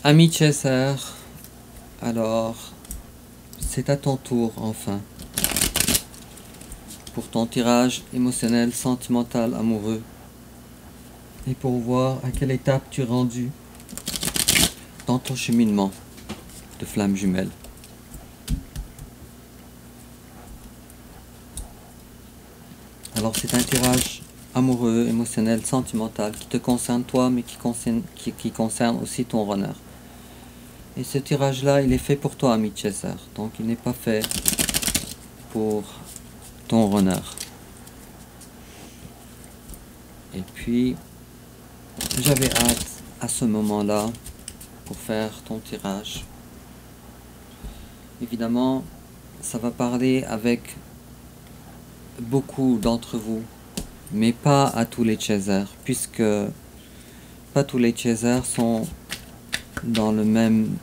Ami Chaser, alors c'est à ton tour enfin pour ton tirage émotionnel, sentimental, amoureux et pour voir à quelle étape tu es rendu dans ton cheminement de flamme jumelle. Alors c'est un tirage amoureux, émotionnel, sentimental qui te concerne toi mais qui concerne aussi ton runner. Et ce tirage-là, il est fait pour toi, ami Chaser. Donc, il n'est pas fait pour ton runner. Et puis, j'avais hâte à ce moment-là pour faire ton tirage. Évidemment, ça va parler avec beaucoup d'entre vous, mais pas à tous les chasers, puisque pas tous les chasers sont dans le même,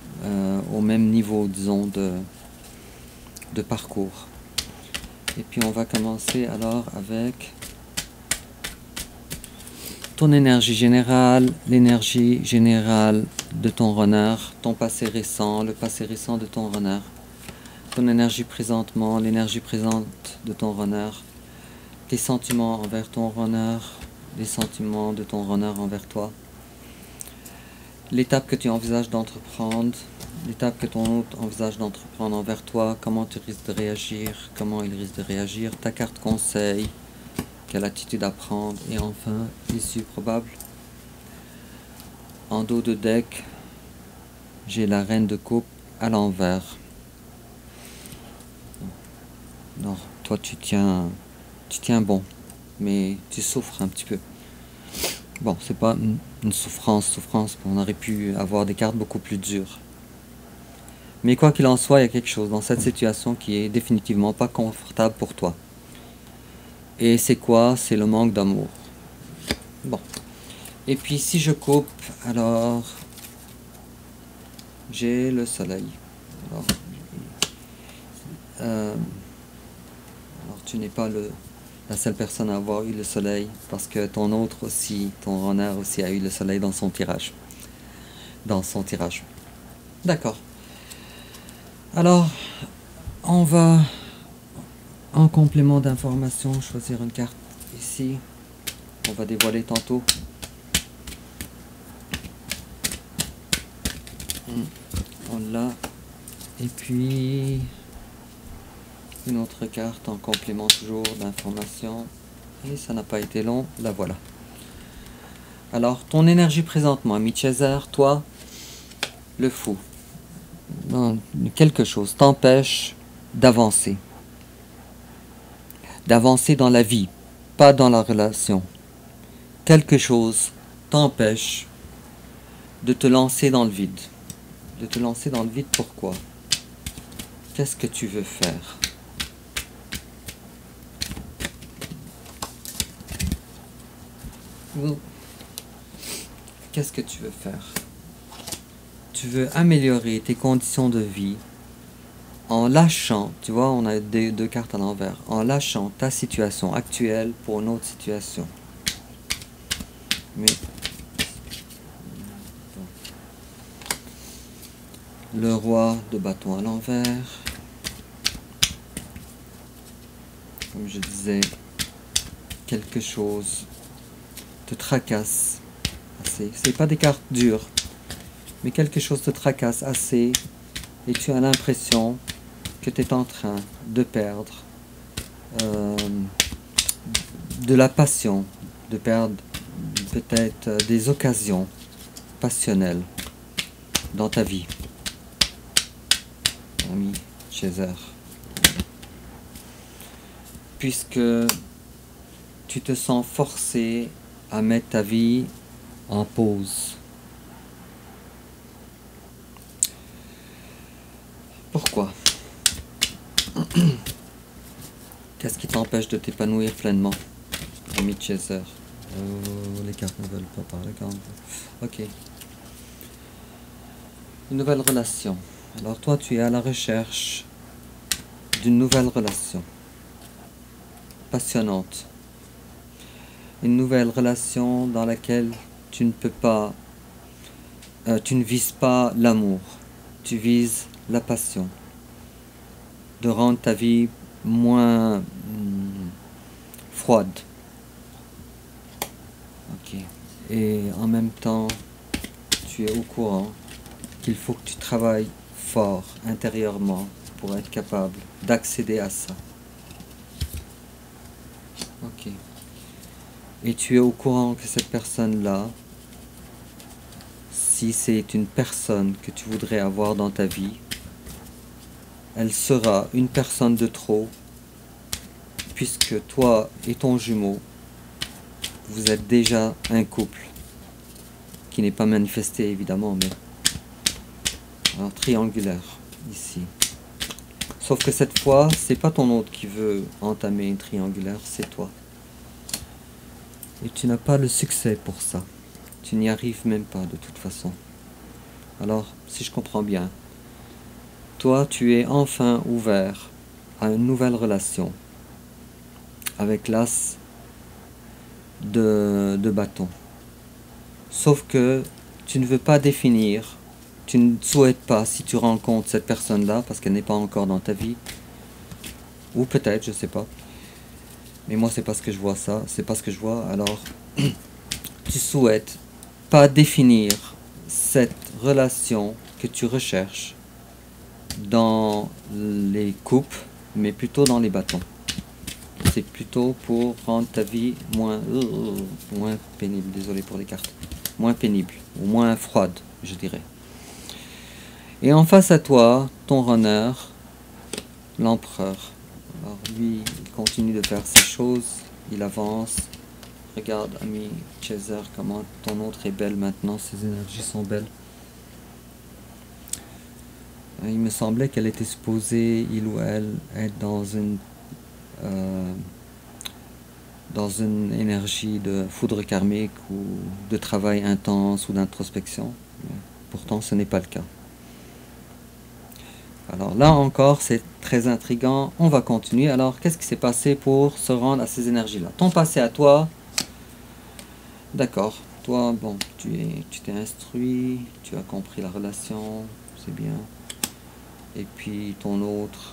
au même niveau, disons, de parcours. Et puis on va commencer alors avec ton énergie générale, l'énergie générale de ton runner, ton passé récent, le passé récent de ton runner, ton énergie présentement, l'énergie présente de ton runner, tes sentiments envers ton runner, les sentiments de ton runner envers toi, l'étape que tu envisages d'entreprendre, l'étape que ton hôte envisage d'entreprendre envers toi, comment tu risques de réagir, comment il risque de réagir, ta carte conseil, quelle attitude à prendre, et enfin, l'issue probable. En dos de deck, j'ai la reine de coupe à l'envers. Non, toi tu tiens bon, mais tu souffres un petit peu. Bon, c'est pas une souffrance, on aurait pu avoir des cartes beaucoup plus dures. Mais quoi qu'il en soit, il y a quelque chose dans cette situation qui est définitivement pas confortable pour toi. Et c'est quoi? C'est le manque d'amour. Bon. Et puis si je coupe, alors j'ai le soleil. Alors tu n'es pas la seule personne à avoir eu le soleil, parce que ton autre aussi, ton runner aussi a eu le soleil dans son tirage. D'accord. Alors, on va, en complément d'information, choisir une carte ici. On va dévoiler tantôt. On l'a. Et puis, une autre carte en complément toujours d'information. Et ça n'a pas été long, la voilà. Alors, ton énergie présentement, ami Chaser, toi, le fou. Non, quelque chose t'empêche d'avancer. D'avancer dans la vie, pas dans la relation. Quelque chose t'empêche de te lancer dans le vide. De te lancer dans le vide, pourquoi? Qu'est-ce que tu veux faire? Qu'est-ce que tu veux faire? Tu veux améliorer tes conditions de vie en lâchant, tu vois, on a deux cartes à l'envers, en lâchant ta situation actuelle pour une autre situation. Mais le roi de bâton à l'envers, comme je disais, quelque chose te tracasse assez. C'est pas des cartes dures, mais quelque chose te tracasse assez et tu as l'impression que tu es en train de perdre de la passion, de perdre peut-être des occasions passionnelles dans ta vie, ami Chaser. Puisque tu te sens forcé à mettre ta vie en pause. Pourquoi? Qu'est-ce qui t'empêche de t'épanouir pleinement, ami Chaser? Les cartes ne veulent pas parler quand même. Ok. Une nouvelle relation. Alors toi, tu es à la recherche d'une nouvelle relation. Passionnante. Une nouvelle relation dans laquelle tu ne peux pas tu ne vises pas l'amour, tu vises la passion. De rendre ta vie moins froide. Ok. Et en même temps, tu es au courant qu'il faut que tu travailles fort intérieurement pour être capable d'accéder à ça. Ok. Et tu es au courant que cette personne-là, si c'est une personne que tu voudrais avoir dans ta vie, elle sera une personne de trop, puisque toi et ton jumeau, vous êtes déjà un couple, qui n'est pas manifesté évidemment, mais alors triangulaire, ici. Sauf que cette fois, c'est pas ton autre qui veut entamer une triangulaire, c'est toi. Et tu n'as pas le succès pour ça. Tu n'y arrives même pas de toute façon. Alors, si je comprends bien, toi, tu es enfin ouvert à une nouvelle relation avec l'as de bâton. Sauf que tu ne veux pas définir, tu ne souhaites pas, si tu rencontres cette personne-là, parce qu'elle n'est pas encore dans ta vie, ou peut-être, je sais pas, mais moi c'est parce que je vois ça, c'est parce que je vois, alors tu souhaites pas définir cette relation que tu recherches dans les coupes, mais plutôt dans les bâtons. C'est plutôt pour rendre ta vie moins pénible, désolé pour les cartes, moins pénible, ou moins froide, je dirais. Et en face à toi, ton runner, l'empereur. Alors lui, il continue de faire ses choses, il avance. Regarde, ami Chaser, comment ton autre est belle maintenant, ses énergies sont belles. Il me semblait qu'elle était supposée, il ou elle, être dans une énergie de foudre karmique ou de travail intense ou d'introspection. Pourtant, ce n'est pas le cas. Alors là encore, c'est très intriguant. On va continuer. Alors, qu'est-ce qui s'est passé pour se rendre à ces énergies-là? Ton passé à toi. D'accord. Toi, bon, tu t'es instruit, tu as compris la relation, c'est bien. Et puis ton autre,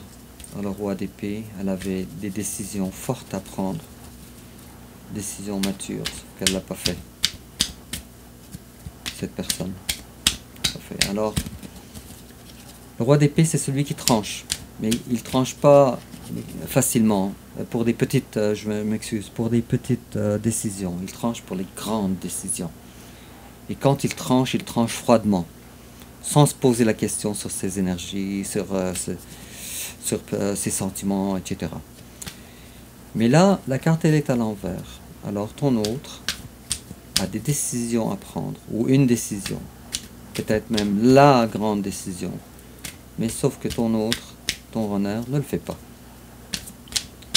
le roi d'épée, elle avait des décisions fortes à prendre. Décisions matures, sauf qu'elle l'a pas fait. Cette personne. Pas fait. Alors, le roi d'épée, c'est celui qui tranche. Mais il tranche pas facilement. Pour des petites, je m'excuse, pour des petites décisions. Il tranche pour les grandes décisions. Et quand il tranche froidement. Sans se poser la question sur ses énergies, sur ses sentiments, etc. Mais là, la carte, elle est à l'envers. Alors, ton autre a des décisions à prendre. Ou une décision. Peut-être même la grande décision. Mais sauf que ton autre, ton runner, ne le fait pas.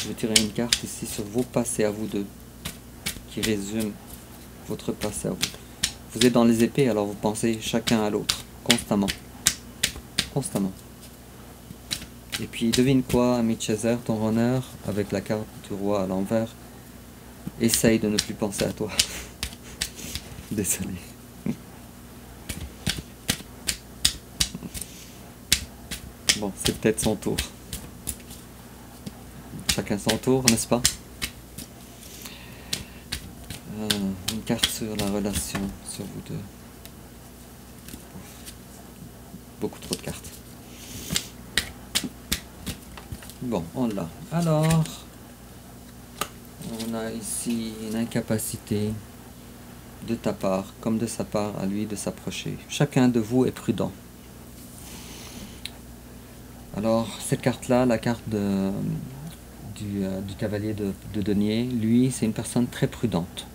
Je vais tirer une carte ici sur vos passés à vous deux, qui résume votre passé à vous. Vous êtes dans les épées, alors vous pensez chacun à l'autre, constamment. Constamment. Et puis devine quoi, ami Chaser, ton runner, avec la carte du roi à l'envers, essaye de ne plus penser à toi. Désolé. Bon, c'est peut-être son tour. Chacun son tour, n'est-ce pas? Une carte sur la relation, sur vous deux. Beaucoup trop de cartes. Bon, on l'a. Alors, on a ici une incapacité de ta part, comme de sa part à lui, de s'approcher. Chacun de vous est prudent. Alors, cette carte-là, la carte du cavalier de denier, lui, c'est une personne très prudente.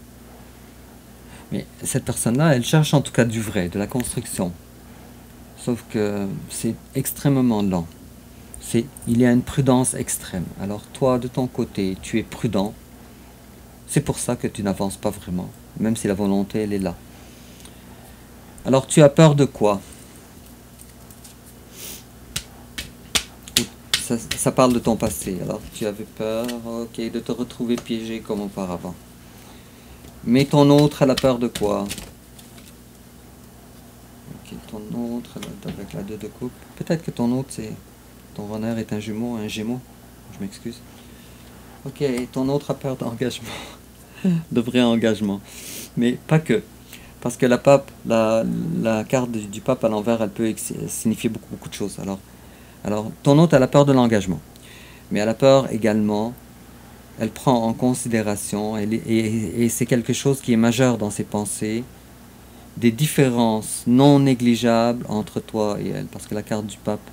Mais cette personne-là, elle cherche en tout cas du vrai, de la construction. Sauf que c'est extrêmement lent. Il y a une prudence extrême. Alors toi, de ton côté, tu es prudent. C'est pour ça que tu n'avances pas vraiment, même si la volonté, elle est là. Alors tu as peur de quoi? Ça parle de ton passé. Alors tu avais peur, ok, de te retrouver piégé comme auparavant. Mais ton autre, elle a peur de quoi? ton autre avec la 2 de coupe. Peut-être que ton autre, ton runner est un gémeau. Je m'excuse. Ok, ton autre a peur d'engagement, de vrai engagement. Mais pas que. Parce que la carte du pape à l'envers, elle peut signifier beaucoup de choses. Alors, ton autre, elle a peur de l'engagement. Mais elle a peur également, elle prend en considération, et c'est quelque chose qui est majeur dans ses pensées, des différences non négligeables entre toi et elle. Parce que la carte du pape,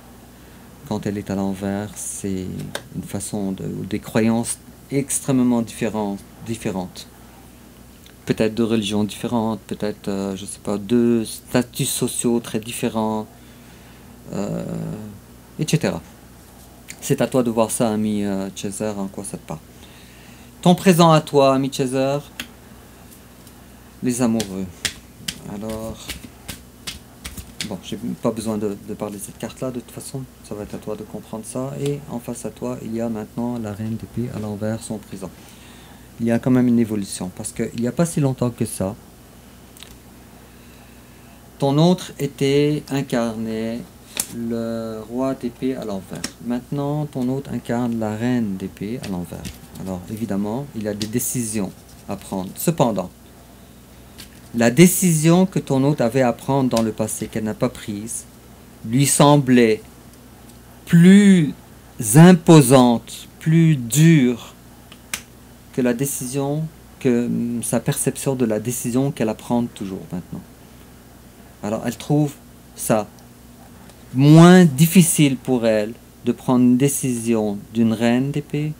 quand elle est à l'envers, c'est une façon des croyances extrêmement différentes. Peut-être de religions différentes, peut-être, je sais pas, de statuts sociaux très différents, etc. C'est à toi de voir ça, ami Chaser, en quoi ça te parle. Ton présent à toi, ami Chaser, les amoureux. Alors, bon, j'ai pas besoin de parler de cette carte-là, de toute façon, ça va être à toi de comprendre ça. Et en face à toi, il y a maintenant la reine d'épée à l'envers, son présent. Il y a quand même une évolution, parce qu'il n'y a pas si longtemps que ça, ton autre était incarné le roi d'épée à l'envers. Maintenant, ton autre incarne la reine d'épée à l'envers. Alors, évidemment, il y a des décisions à prendre. Cependant, la décision que ton autre avait à prendre dans le passé, qu'elle n'a pas prise, lui semblait plus imposante, plus dure que la décision, que sa perception de la décision qu'elle a à prendre toujours maintenant. Alors, elle trouve ça moins difficile pour elle de prendre une décision d'une reine d'épée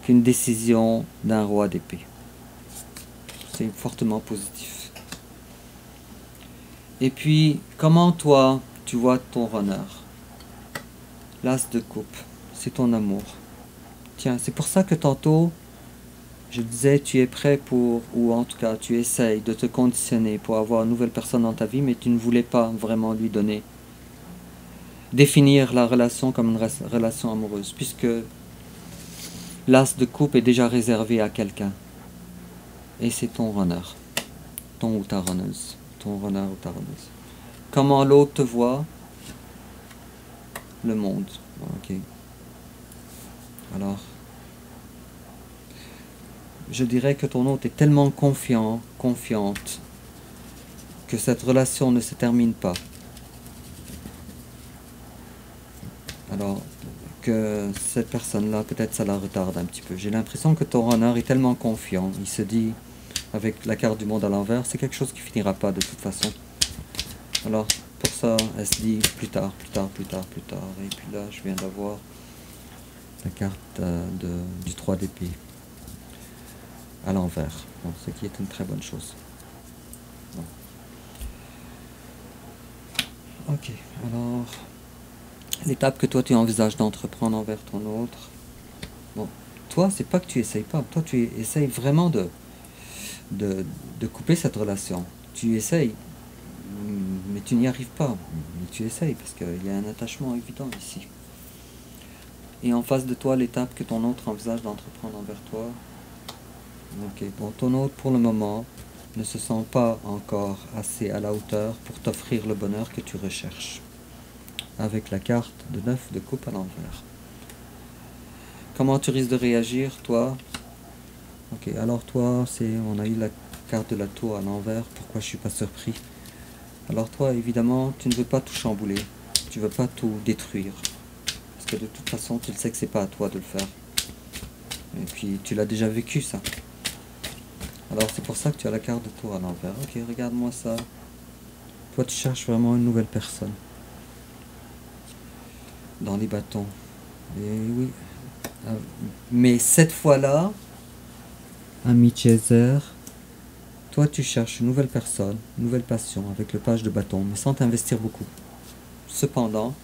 qu'une décision d'un roi d'épée. C'est fortement positif. Et puis, comment toi, tu vois ton runner? L'as de coupe, c'est ton amour. Tiens, c'est pour ça que tantôt, je disais, tu es prêt pour, ou en tout cas, tu essayes de te conditionner pour avoir une nouvelle personne dans ta vie, mais tu ne voulais pas vraiment lui donner, définir la relation comme une relation amoureuse, puisque l'as de coupe est déjà réservé à quelqu'un. Et c'est ton runner, ton ou ta runneuse, ton runner ou ta runneuse. Comment l'autre te voit? Le monde. Ok. Alors, je dirais que ton autre est tellement confiante, que cette relation ne se termine pas. Alors, que cette personne-là, peut-être ça la retarde un petit peu. J'ai l'impression que ton runner est tellement confiant. Il se dit, avec la carte du monde à l'envers, c'est quelque chose qui finira pas de toute façon. Alors, pour ça, elle se dit plus tard. Et puis là, je viens d'avoir la carte du 3 d'épée à l'envers. Bon, ce qui est une très bonne chose. Bon. Ok, alors, l'étape que toi tu envisages d'entreprendre envers ton autre. Bon, toi, c'est pas que tu essayes pas. Toi, tu essayes vraiment de couper cette relation. Tu essayes, mais tu n'y arrives pas. Mais tu essayes, parce qu'il y a un attachement évident ici. Et en face de toi, l'étape que ton autre envisage d'entreprendre envers toi. Ok, bon, ton autre, pour le moment, ne se sent pas encore assez à la hauteur pour t'offrir le bonheur que tu recherches. Avec la carte de 9 de coupe à l'envers. Comment tu risques de réagir, toi? Ok, alors toi, on a eu la carte de la tour à l'envers. Pourquoi je suis pas surpris? Alors toi, évidemment, tu ne veux pas tout chambouler. Tu veux pas tout détruire. Parce que de toute façon, tu le sais que c'est pas à toi de le faire. Et puis, tu l'as déjà vécu, ça. Alors, c'est pour ça que tu as la carte de tour à l'envers. Ok, regarde-moi ça. Toi, tu cherches vraiment une nouvelle personne. Dans les bâtons. Et oui. Mais cette fois-là, ami Chaser, toi tu cherches une nouvelle personne, une nouvelle passion avec le page de bâton, mais sans t'investir beaucoup. Cependant,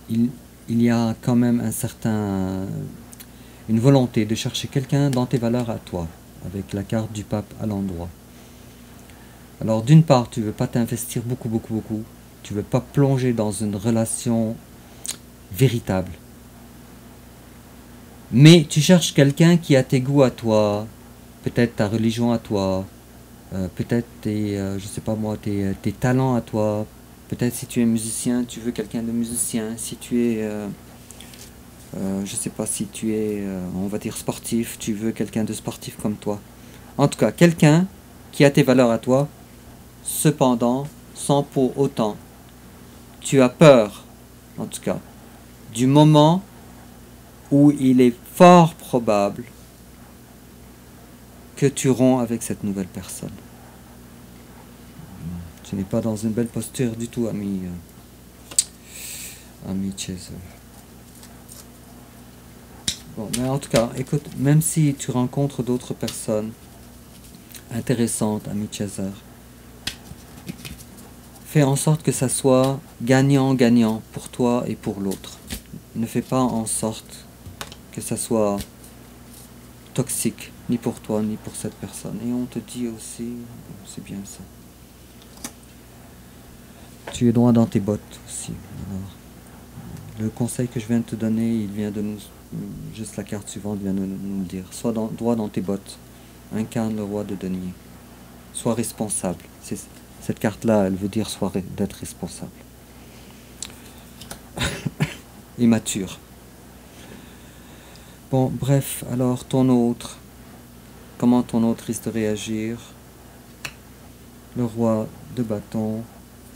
il y a quand même une volonté de chercher quelqu'un dans tes valeurs à toi, avec la carte du pape à l'endroit. Alors d'une part, tu ne veux pas t'investir beaucoup. Tu ne veux pas plonger dans une relation véritable. Mais tu cherches quelqu'un qui a tes goûts à toi, peut-être ta religion à toi, peut-être je sais pas moi, tes talents à toi. Peut-être si tu es musicien, tu veux quelqu'un de musicien. Si tu es, je sais pas, si tu es, on va dire sportif, tu veux quelqu'un de sportif comme toi. En tout cas, quelqu'un qui a tes valeurs à toi, cependant, sans pour autant. Tu as peur, en tout cas, du moment où il est fort probable que tu romps avec cette nouvelle personne. Tu n'es pas dans une belle posture du tout, ami Chaser. Bon, mais en tout cas, écoute, même si tu rencontres d'autres personnes intéressantes, ami Chaser, fais en sorte que ça soit gagnant-gagnant pour toi et pour l'autre. Ne fais pas en sorte que ça soit toxique, ni pour toi, ni pour cette personne. Et on te dit aussi, c'est bien ça. Tu es droit dans tes bottes aussi. Alors, le conseil que je viens de te donner, il vient de nous... Juste la carte suivante vient de nous le dire. Sois droit dans tes bottes. Incarne le roi de denier. Sois responsable. Cette carte-là, elle veut dire d'être responsable. Et mature. Bon, bref, alors ton autre. Comment ton autre risque de réagir? Le roi de bâton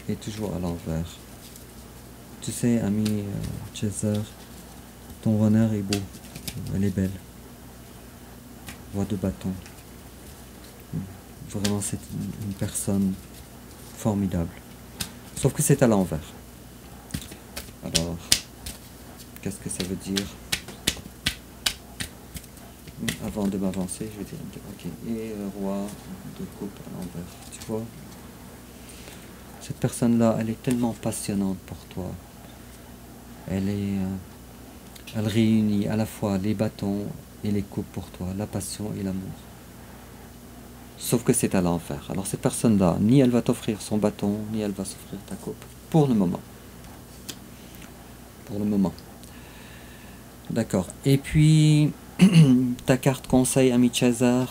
est toujours à l'envers. Tu sais, ami Chaser, ton runner est beau. Elle est belle. Roi de bâton. Vraiment, c'est une personne formidable. Sauf que c'est à l'envers. Alors, qu'est-ce que ça veut dire? Avant de m'avancer, je vais dire, ok, et roi de coupe à l'envers. Tu vois? Cette personne-là, elle est tellement passionnante pour toi. Elle réunit à la fois les bâtons et les coupes pour toi, la passion et l'amour. Sauf que c'est à l'envers. Alors cette personne-là, ni elle va t'offrir son bâton, ni elle va s'offrir ta coupe. Pour le moment. Pour le moment. D'accord. Et puis, ta carte conseil, ami Chaser,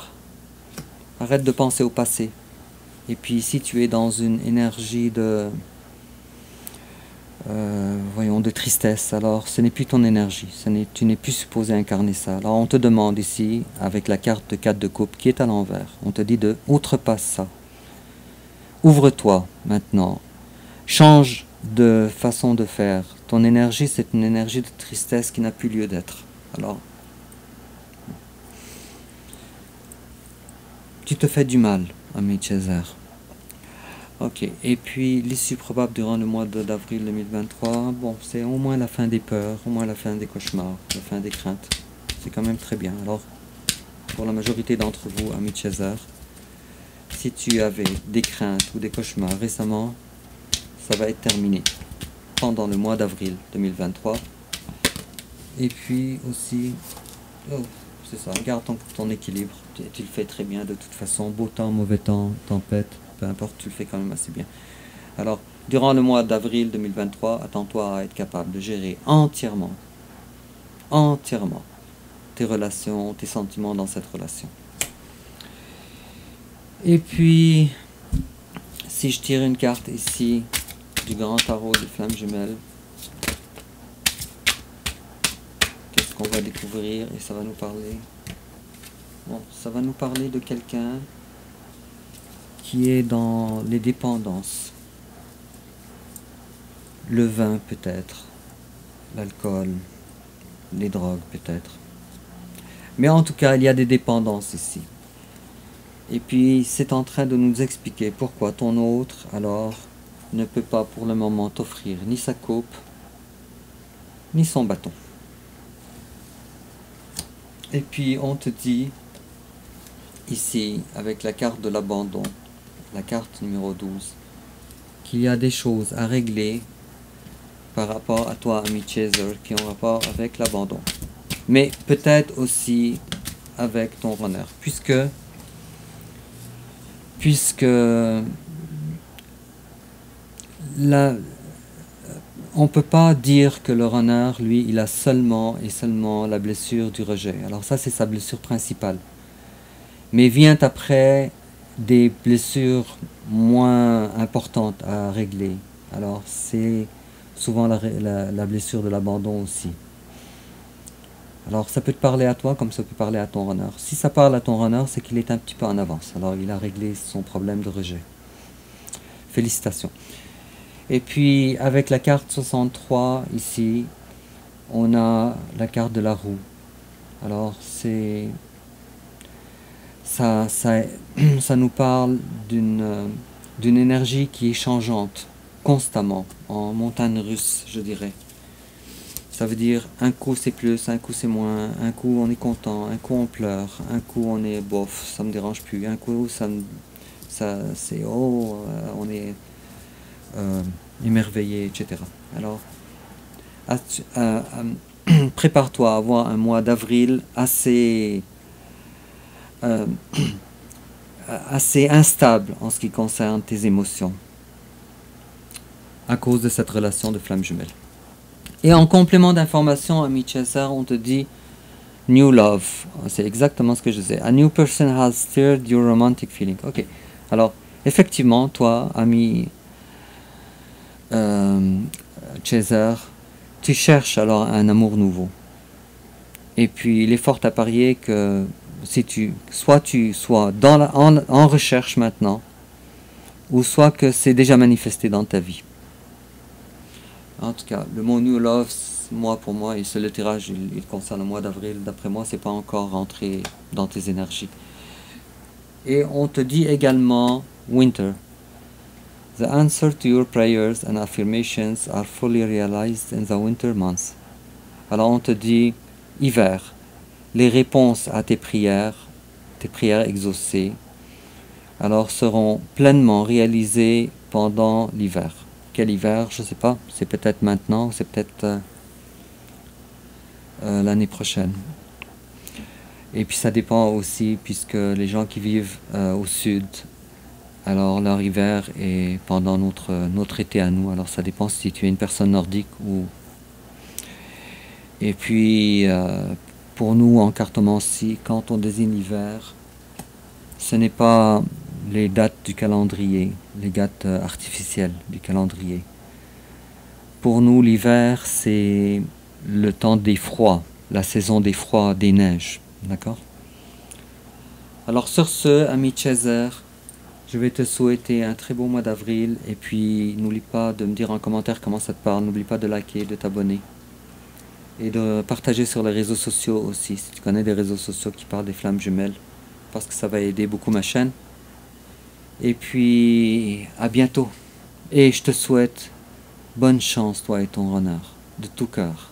arrête de penser au passé. Et puis si tu es dans une énergie de... voyons, de tristesse, alors ce n'est plus ton énergie, tu n'es plus supposé incarner ça. Alors on te demande ici, avec la carte de 4 de coupe qui est à l'envers, on te dit de outrepasse ça. Ouvre-toi maintenant, change de façon de faire. Ton énergie, c'est une énergie de tristesse qui n'a plus lieu d'être. Alors, tu te fais du mal, ami Chaser. Ok, et puis l'issue probable durant le mois d'avril 2023, bon, c'est au moins la fin des peurs, au moins la fin des cauchemars, la fin des craintes. C'est quand même très bien. Alors, pour la majorité d'entre vous, amis Chaser, si tu avais des craintes ou des cauchemars récemment, ça va être terminé pendant le mois d'avril 2023. Et puis aussi, oh, c'est ça, garde ton équilibre, tu le fais très bien de toute façon, beau temps, mauvais temps, tempête. Peu importe, tu le fais quand même assez bien. Alors, durant le mois d'avril 2023, attends-toi à être capable de gérer entièrement tes relations, tes sentiments dans cette relation. Et puis, si je tire une carte ici, du grand tarot des flammes jumelles, qu'est-ce qu'on va découvrir? Et ça va nous parler... Bon, ça va nous parler de quelqu'un qui est dans les dépendances. Le vin peut-être, l'alcool, les drogues peut-être. Mais en tout cas, il y a des dépendances ici. Et puis, c'est en train de nous expliquer pourquoi ton autre, alors, ne peut pas pour le moment t'offrir ni sa coupe, ni son bâton. Et puis, on te dit, ici, avec la carte de l'abandon, la carte numéro 12, qu'il y a des choses à régler par rapport à toi, ami Chaser, qui ont rapport avec l'abandon. Mais peut-être aussi avec ton runner, puisque là, on ne peut pas dire que le runner, lui, il a seulement et seulement la blessure du rejet. Alors ça, c'est sa blessure principale. Mais vient après des blessures moins importantes à régler. Alors c'est souvent la blessure de l'abandon aussi. Alors ça peut te parler à toi comme ça peut parler à ton runner. Si ça parle à ton runner, c'est qu'il est un petit peu en avance. Alors il a réglé son problème de rejet. Félicitations. Et puis avec la carte 63 ici, on a la carte de la roue. Alors ça nous parle d'une énergie qui est changeante constamment, en montagne russe, je dirais. Ça veut dire un coup c'est plus, un coup c'est moins, un coup on est content, un coup on pleure, un coup on est bof, ça me dérange plus, un coup c'est oh, on est émerveillé, etc. Alors, prépare-toi à avoir un mois d'avril euh, assez instable en ce qui concerne tes émotions, à cause de cette relation de flamme jumelle. Et en complément d'information, ami César, on te dit New Love. C'est exactement ce que je disais. A new person has stirred your romantic feeling. Ok. Alors, effectivement, toi, ami César, tu cherches alors un amour nouveau. Et puis, il est fort à parier que si tu sois en recherche maintenant, ou soit que c'est déjà manifesté dans ta vie. En tout cas, le mot New Love, pour moi, et c'est le tirage, il concerne le mois d'avril. D'après moi, c'est pas encore rentré dans tes énergies. Et on te dit également Winter. The answer to your prayers and affirmations are fully realized in the winter months. Alors on te dit hiver. Les réponses à tes prières exaucées, alors seront pleinement réalisées pendant l'hiver. Quel hiver? Je ne sais pas. C'est peut-être maintenant ou c'est peut-être l'année prochaine. Et puis ça dépend aussi, puisque les gens qui vivent au sud, alors leur hiver est pendant notre été à nous. Alors ça dépend si tu es une personne nordique ou... Et puis pour nous en cartomancie, quand on désigne l'hiver, ce n'est pas les dates du calendrier, les dates artificielles du calendrier. Pour nous, l'hiver, c'est le temps des froids, la saison des froids, des neiges. D'accord? Alors sur ce, ami César, je vais te souhaiter un très beau mois d'avril. Et puis, n'oublie pas de me dire en commentaire comment ça te parle. N'oublie pas de liker, de t'abonner. Et de partager sur les réseaux sociaux aussi, si tu connais des réseaux sociaux qui parlent des flammes jumelles. Parce que ça va aider beaucoup ma chaîne. Et puis, à bientôt. Et je te souhaite bonne chance, toi et ton runner, de tout cœur.